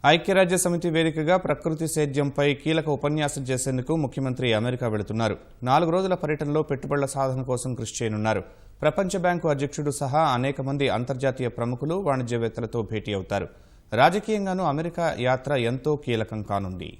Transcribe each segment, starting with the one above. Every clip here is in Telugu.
ఐక్యరాజ్యసమితి వేదికగా ప్రకృతి సేద్యంపై కీలక ఉపన్యాసం చేసేందుకు ముఖ్యమంత్రి అమెరికా వెళుతున్నారు. 4 రోజుల పర్యటనలో పెట్టుబడుల సాధన కోసం కృషి చేయనున్నారు. ప్రపంచ బ్యాంకు అధ్యక్షుడు సహా అనేక మంది అంతర్జాతీయ ప్రముఖులు, వాణిజ్యవేత్తలతో భేటీ అవుతారు. రాజకీయంగానూ అమెరికా యాత్ర ఎంతో కీలకం కానుంది.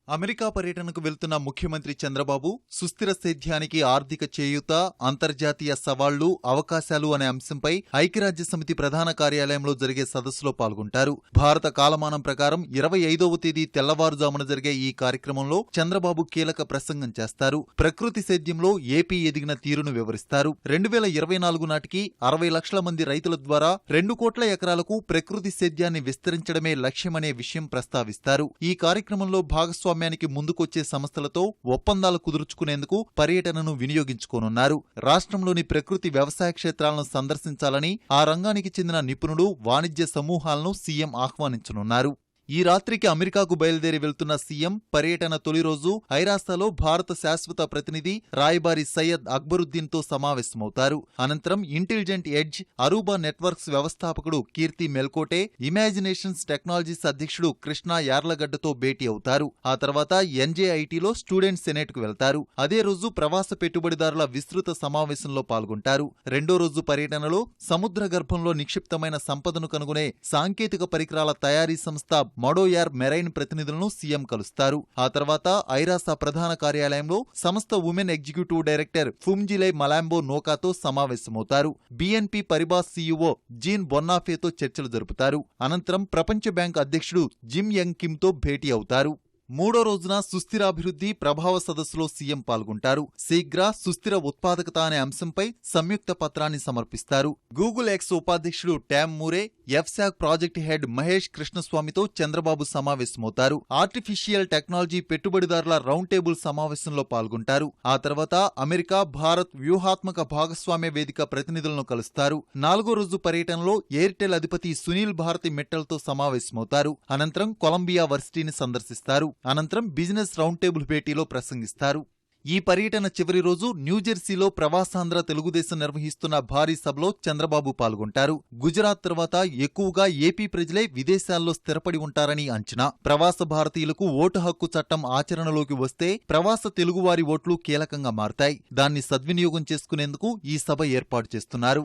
అమెరికా పర్యటనకు వెళ్తున్న ముఖ్యమంత్రి చంద్రబాబు సుస్థిర సేద్యానికి ఆర్థిక చేయూత, అంతర్జాతీయ సవాళ్లు, అవకాశాలు అనే అంశంపై ఐక్యరాజ్యసమితి ప్రధాన కార్యాలయంలో జరిగే సదస్సులో పాల్గొంటారు. భారత కాలమానం ప్రకారం 25వ తేదీ తెల్లవారుజామున జరిగే ఈ కార్యక్రమంలో చంద్రబాబు కీలక ప్రసంగం చేస్తారు. ప్రకృతి సేద్యంలో ఏపీ ఎదిగిన తీరును వివరిస్తారు. 2024 నాటికి 60 లక్షల మంది రైతుల ద్వారా 2 కోట్ల ఎకరాలకు ప్రకృతి సేద్యాన్ని విస్తరించడమే లక్ష్యమనే విషయం ప్రస్తావిస్తారు. ఈ కార్యక్రమంలో భాగస్వామ్యానికి ముందుకొచ్చే సంస్థలతో ఒప్పందాలు కుదుర్చుకునేందుకు పర్యటనను వినియోగించుకోనున్నారు. రాష్ట్రంలోని ప్రకృతి వ్యవసాయ క్షేత్రాలను సందర్శించాలని ఆ రంగానికి చెందిన నిపుణులు, వాణిజ్య సమూహాలను సీఎం ఆహ్వానించనున్నారు. ఈ రాత్రికి అమెరికాకు బయలుదేరి వెళ్తున్న సీఎం పర్యటన తొలి రోజు ఐరాసలో భారత శాశ్వత ప్రతినిధి రాయబారి సయ్యద్ అక్బరుద్దీన్తో సమావేశమవుతారు. అనంతరం ఇంటెలిజెంట్ ఎడ్జ్, అరూబా నెట్వర్క్స్ వ్యవస్థాపకుడు కీర్తి మెల్కోటే, ఇమాజినేషన్స్ టెక్నాలజీస్ అధ్యక్షుడు కృష్ణా యార్లగడ్డతో భేటీ అవుతారు. ఆ తర్వాత ఎన్జేఐటీలో స్టూడెంట్ సెనేట్కు వెళ్తారు. అదే రోజు ప్రవాస పెట్టుబడిదారుల విస్తృత సమావేశంలో పాల్గొంటారు. రెండో రోజు పర్యటనలో సముద్ర గర్భంలో నిక్షిప్తమైన సంపదను కనుగొనే సాంకేతిక పరికరాల తయారీ సంస్థ మడోయార్ మెరైన్ ప్రతినిధులను సీఎం కలుస్తారు. ఆ తర్వాత ఐరాస ప్రధాన కార్యాలయంలో సంస్థ women executive director Phumzile Mlambo నోకాతో సమావేశమవుతారు. బీఎన్పీ పరిబాస్ సీఈఓ జీన్ బొన్నాఫేతో చర్చలు జరుపుతారు. అనంతరం ప్రపంచ బ్యాంక్ అధ్యక్షుడు జిమ్ యంగ్ కిమ్తో భేటీ అవుతారు. మూడో రోజున సుస్థిరాభివృద్ధి ప్రభావ సదస్సులో సీఎం పాల్గొంటారు. శీఘ్ర, సుస్థిర ఉత్పాదకత అనే అంశంపై సంయుక్త పత్రాన్ని సమర్పిస్తారు. గూగుల్ ఎక్స్ ఉపాధ్యక్షుడు టామ్ మూరే, ఎఫ్శాక్ ప్రాజెక్ట్ హెడ్ మహేష్ కృష్ణస్వామితో చంద్రబాబు సమావేశమవుతారు. ఆర్టిఫిషియల్ టెక్నాలజీ పెట్టుబడిదారుల రౌండ్ టేబుల్ సమావేశంలో పాల్గొంటారు. ఆ తర్వాత అమెరికా, భారత్ వ్యూహాత్మక భాగస్వామ్య వేదిక ప్రతినిధులను కలుస్తారు. 4వ రోజు పర్యటనలో ఎయిర్టెల్ అధిపతి సునీల్ భారతి మిట్టల్తో సమావేశమవుతారు. అనంతరం కొలంబియా వర్సిటీని సందర్శిస్తారు. అనంతరం బిజినెస్ రౌండ్ టేబుల్ భేటీలో ప్రసంగిస్తారు. ఈ పర్యటన చివరి రోజు న్యూజెర్సీలో ప్రవాసాంధ్ర తెలుగుదేశం నిర్వహిస్తున్న భారీ సభలో చంద్రబాబు పాల్గొంటారు. గుజరాత్ తర్వాత ఎక్కువగా ఏపీ ప్రజలే విదేశాల్లో స్థిరపడి ఉంటారని అంచనా. ప్రవాస భారతీయులకు ఓటు హక్కు చట్టం ఆచరణలోకి వస్తే ప్రవాస తెలుగువారి ఓట్లు కీలకంగా మారతాయి. దాన్ని సద్వినియోగం చేసుకునేందుకు ఈ సభ ఏర్పాటు చేస్తున్నారు.